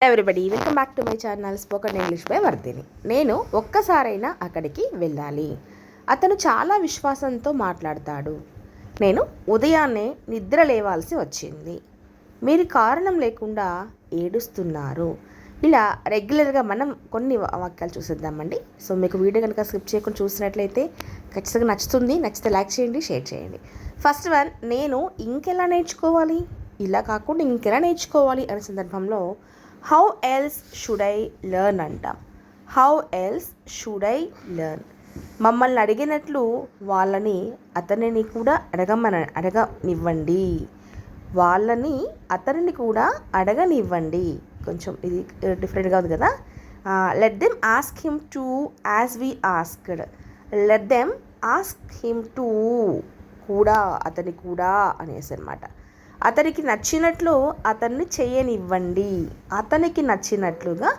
Everybody welcome back to my channel spoken English by Vardhini. నేను ఒక్కసారైనా అక్కడికి వెళ్ళాలి. అతను చాలా విశ్వాసంతో మాట్లాడతాడు. నేను ఉదయాన్నే నిద్ర లేవాల్సి వచ్చింది. మీరు కారణం లేకుండా ఏడుస్తున్నారు. ఇలా రెగ్యులర్గా మనం కొన్ని వాక్యాలు చూసేద్దామండి. సో మీకు వీడియో కనుక స్కిప్ చేయకుండా చూసినట్లయితే ఖచ్చితంగా నచ్చుతుంది. నచ్చితే లైక్ చేయండి, షేర్ చేయండి. ఫస్ట్ వన్, నేను ఇంకెలా నేర్చుకోవాలి, ఇలా కాకుండా ఇంకెలా నేర్చుకోవాలి అనే సందర్భంలో how else should I learn అంటాం. How else should I learn. మమ్మల్ని అడిగినట్లు వాళ్ళని అతనిని కూడా అడగనివ్వండి. వాళ్ళని అతనిని కూడా అడగనివ్వండి. కొంచెం ఇది డిఫరెంట్గా ఉంది కదా. Let them ask him to as we asked. Let them ask him to కూడా, అతని కూడా అనేసి అనమాట. అతనికి నచ్చినట్లు అతన్ని చేయనివ్వండి. అతనికి నచ్చినట్లుగా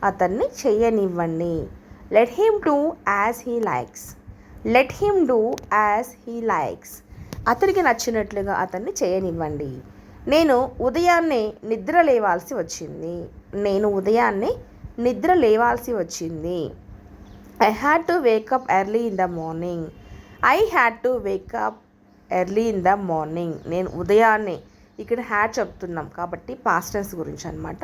అతన్ని చేయనివ్వండి. Let him do as he likes. Let him do as he likes. అతనికి నచ్చినట్లుగా అతన్ని చేయనివ్వండి. నేను ఉదయాన్నే నిద్ర లేవాల్సి వచ్చింది. నేను ఉదయాన్నే నిద్ర లేవాల్సి వచ్చింది. I had to wake up early in the morning. I had to wake up early in the morning. నేను ఉదయాన్నే, ఇక్కడ హ్యాడ్ చెప్తున్నాం కాబట్టి పాస్ట్ టెన్స్ గురించి అనమాట.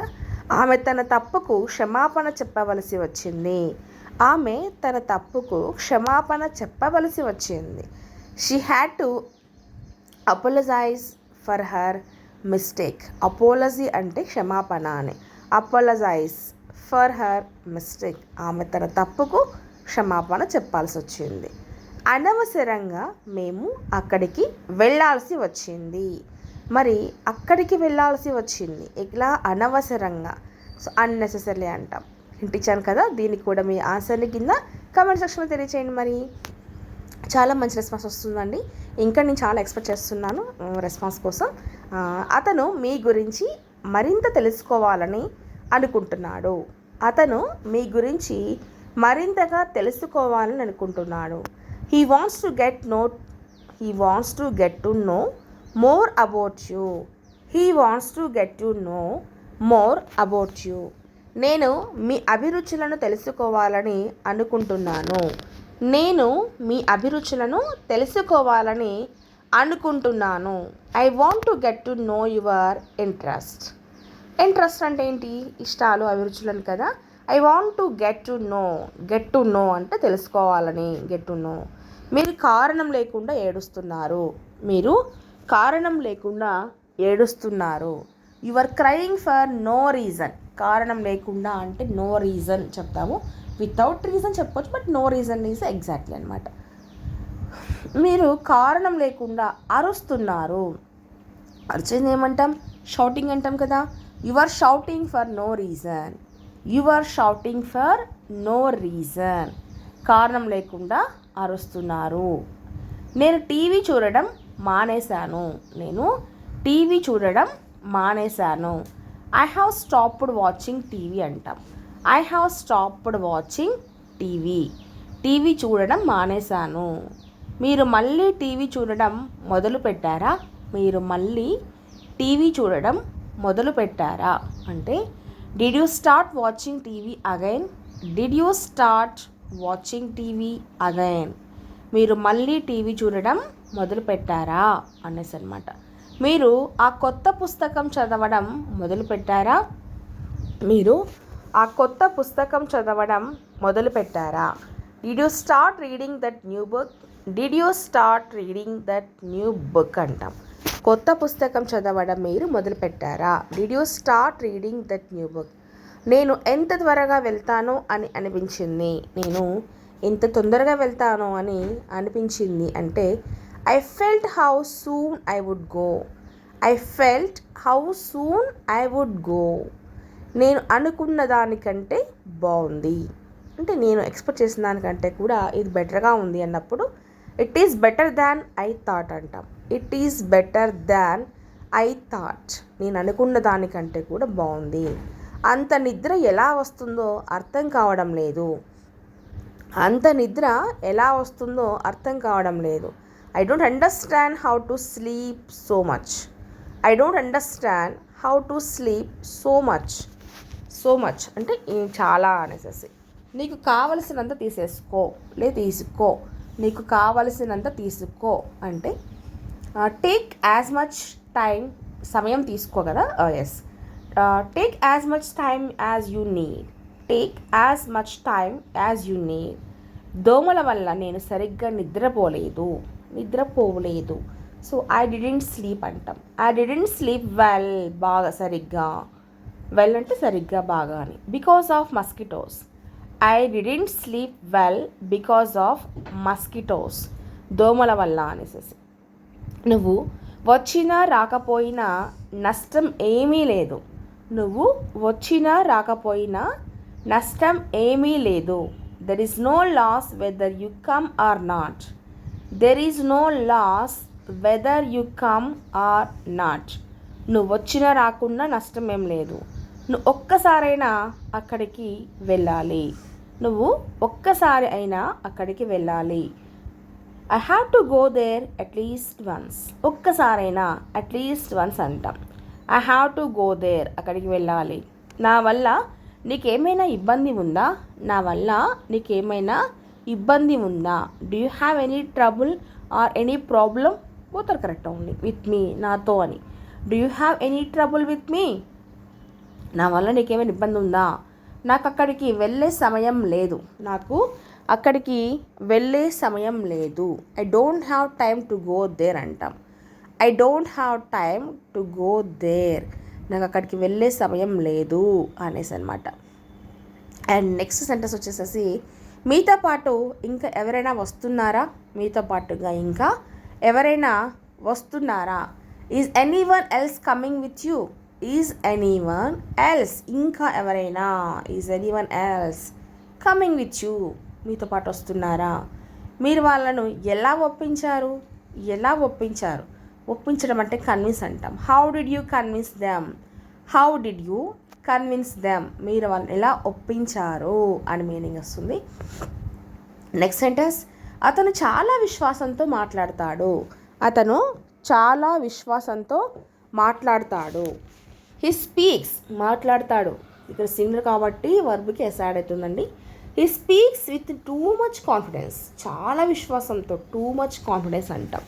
ఆమె తన తప్పుకు క్షమాపణ చెప్పవలసి వచ్చింది. ఆమె తన తప్పుకు క్షమాపణ చెప్పవలసి వచ్చింది. She had to apologize for her mistake. Apology అంటే క్షమాపణ అని. Apologize for her mistake. ఆమె తన తప్పుకు క్షమాపణ చెప్పాల్సి వచ్చింది. అనవసరంగా మేము అక్కడికి వెళ్ళాల్సి వచ్చింది. మరి అక్కడికి వెళ్ళాల్సి వచ్చింది ఇలా అనవసరంగా. సో అన్నెసెసరీ అంటాం. హింట్ ఇచ్చాను కదా. దీనికి కూడా మీ ఆన్సర్ని కింద కామెంట్ సెక్షన్లో తెలియచేయండి. మరి చాలా మంచి రెస్పాన్స్ వస్తుందండి. ఇంకా నేను చాలా ఎక్స్పెక్ట్ చేస్తున్నాను రెస్పాన్స్ కోసం. అతను మీ గురించి మరింత తెలుసుకోవాలని అనుకుంటున్నాడు. అతను మీ గురించి మరింతగా తెలుసుకోవాలని అనుకుంటున్నాడు. He wants to get to know more about you. He wants to get to know more about you. నేను మీ అభిరుచులను తెలుసుకోవాలని అనుకుంటున్నాను. నేను మీ అభిరుచులను తెలుసుకోవాలని అనుకుంటున్నాను. I want to get to know your interest. Interest అంటే ఏంటి? ఇష్టాలు, అభిరుచులను కదా. I want to get to know అంటే తెలుసుకోవాలని. Get to know. మీరు కారణం లేకుండా ఏడుస్తున్నారు. మీరు కారణం లేకుండా ఏడుస్తున్నారు. You are crying for no reason. కారణం లేకుండా అంటే నో రీజన్ చెప్తాము. వితౌట్ రీజన్ చెప్పొచ్చు, but no reason is exactly అనమాట. మీరు కారణం లేకుండా అరుస్తున్నారు. అరిచేది ఏమంటాం? షౌటింగ్ అంటాం కదా. You are shouting for no reason. You are shouting for no reason. కారణం లేకుండా అరుస్తున్నారు. నేను టీవీ చూడడం మానేశాను. నేను టీవీ చూడడం మానేశాను. I have stopped watching TV అంటాం. I have stopped watching TV. TV చూడడం మానేశాను. మీరు మళ్ళీ టీవీ చూడడం మొదలుపెట్టారా? మీరు మళ్ళీ టీవీ చూడడం మొదలుపెట్టారా అంటే did you start watching TV again? Did you start watching TV again. మీరు మళ్ళీ టీవీ చూడడం మొదలుపెట్టారా అనేసి అనమాట. మీరు ఆ కొత్త పుస్తకం చదవడం మొదలుపెట్టారా? మీరు ఆ కొత్త పుస్తకం చదవడం మొదలుపెట్టారా? Did you start reading that new book? Did you start reading that new book అంటాం. కొత్త పుస్తకం చదవడం మీరు మొదలుపెట్టారా? Did you start reading that new book. నేను ఎంత త్వరగా వెళ్తానో అని అనిపించింది. నేను ఎంత తొందరగా వెళ్తానో అని అనిపించింది అంటే I felt how soon I would go. I felt how soon I would go. నేను అనుకున్న దానికంటే బాగుంది అంటే నేను ఎక్స్పెక్ట్ చేసిన దానికంటే కూడా ఇది బెటర్గా ఉంది అన్నప్పుడు it is better than I thought అంటాం. It is better than I thought. నేను అనుకున్న దానికంటే కూడా బాగుంది. అంత నిద్ర ఎలా వస్తుందో అర్థం కావడం లేదు. అంత నిద్ర ఎలా వస్తుందో అర్థం కావడం లేదు. I don't understand how to sleep so much. I don't understand how to sleep so much. So much అంటే చాలా అనేసి. నీకు కావలసినంత తీసేసుకో, తీసుకో, నీకు కావలసినంత తీసుకో అంటే టేక్ యాజ్ మచ్ టైం, సమయం తీసుకో కదా. Yes, take as much time as you need, take as much time as you need. దోమల వల్ల నేను సరిగ్గా నిద్రపోలేదు. సో ఐ డిడెంట్ స్లీప్ అంటాం. ఐ డిడెంట్ స్లీప్ వెల్, బాగా సరిగ్గా, వెల్ అంటే సరిగ్గా బాగా అని. Because of mosquitoes, I didn't sleep well because of mosquitoes, దోమల వల్ల అనేసి. నువ్వు వచ్చినా రాకపోయినా నష్టం ఏమీ లేదు, నువ్వు వచ్చినా రాకపోయినా నష్టం ఏమీ లేదు. There is no loss whether you come or not, there is no loss whether you come or not. నువ్వు వచ్చినా రాకుండా నష్టం ఏం లేదు, నువ్వు ఒక్కసారైనా అక్కడికి వెళ్ళాలి, నువ్వు ఒక్కసారి అయినా అక్కడికి వెళ్ళాలి. I have to go there at least once, ఒక్కసారైనా అట్లీస్ట్ వన్స్ అంటాం. I have to go there, అక్కడికి వెళ్ళాలి. నా వల్ల నీకేమైనా ఇబ్బంది ఉందా, నా వల్ల నీకేమైనా ఇబ్బంది ఉందా. Do you have any trouble or any problem, both are correct only. With me, నాతో అని. Do you have any trouble with me, నా వల్ల నీకేమైనా ఇబ్బంది ఉందా. నాకు అక్కడికి వెళ్ళే సమయం లేదు, నాకు అక్కడికి వెళ్ళే సమయం లేదు. I don't have time to go there అంటాం. I don't have time to go there, నాకు అక్కడికి వెళ్ళే సమయం లేదు అనేసి అనమాట. అండ్ నెక్స్ట్ సెంటెన్స్ వచ్చేసేసి మీతో పాటు ఇంకా ఎవరైనా వస్తున్నారా, మీతో పాటుగా ఇంకా ఎవరైనా వస్తున్నారా. Is anyone else coming with you, is anyone else ఇంకా ఎవరైనా, is anyone else coming with you, మీతో పాటు వస్తున్నారా. మీరు వాళ్ళను ఎలా ఒప్పించారు, ఒప్పించడం అంటే కన్విన్స్ అంటాం. How did you convince them, how did you convince them, మీరు వాళ్ళని ఎలా ఒప్పించారు అని మీనింగ్ వస్తుంది. నెక్స్ట్ సెంటెన్స్, అతను చాలా విశ్వాసంతో మాట్లాడతాడు, అతను చాలా విశ్వాసంతో మాట్లాడతాడు. హీ స్పీక్స్, మాట్లాడతాడు, ఇక్కడ సింగులర్ కాబట్టి వర్బ్కి ఎస్ యాడ్ అవుతుందండి. He speaks with too much confidence, చాలా విశ్వాసంతో, టూ మచ్ కాన్ఫిడెన్స్ అంటాం.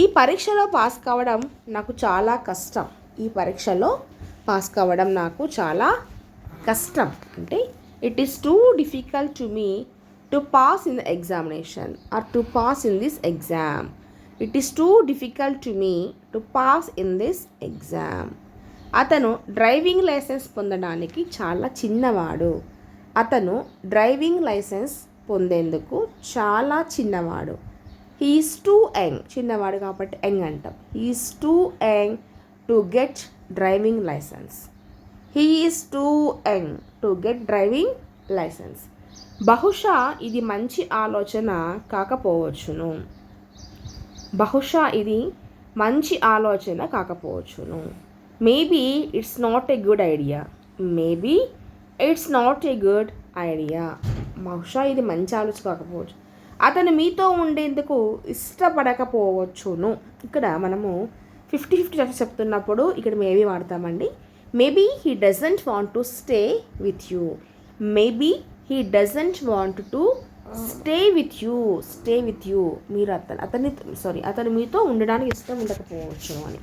ఈ పరీక్షలో పాస్ కావడం నాకు చాలా కష్టం, ఈ పరీక్షలో పాస్ కావడం నాకు చాలా కష్టం అంటే it is too difficult to me to pass in the examination or to pass in this exam. It is too difficult to me to pass in this exam. అతను డ్రైవింగ్ లైసెన్స్ పొందడానికి చాలా చిన్నవాడు, అతను డ్రైవింగ్ లైసెన్స్ పొందేందుకు చాలా చిన్నవాడు. He is too young, చిన్నవాడు కాబట్టి యంగ్ అంటాం. He is too young to get driving licence. He is too young to get driving licence. బహుశా ఇది మంచి ఆలోచన కాకపోవచ్చును, బహుశా ఇది మంచి ఆలోచన కాకపోవచ్చును. Maybe it's not a good idea, maybe it's not a good idea. బహుశా ఇది మంచి ఆలోచన కాకపోవచ్చు. అతను మీతో ఉండేందుకు ఇష్టపడకపోవచ్చును. ఇక్కడ మనము 50-50 చెప్తున్నప్పుడు ఇక్కడ మేబీ వాడతామండి. Maybe he doesn't want to stay with you, maybe he doesn't want to stay with you. మీరు అతను మీతో ఉండడానికి ఇష్టం ఉండకపోవచ్చు అని.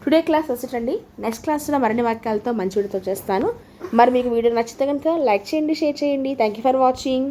Today class వచ్చేటండి. నెక్స్ట్ క్లాస్లో మరిన్ని వాక్యాలతో మంచి వీడియోతో చేస్తాను. మరి మీకు వీడియో నచ్చితే కనుక లైక్ చేయండి, షేర్ చేయండి. Thank you for watching.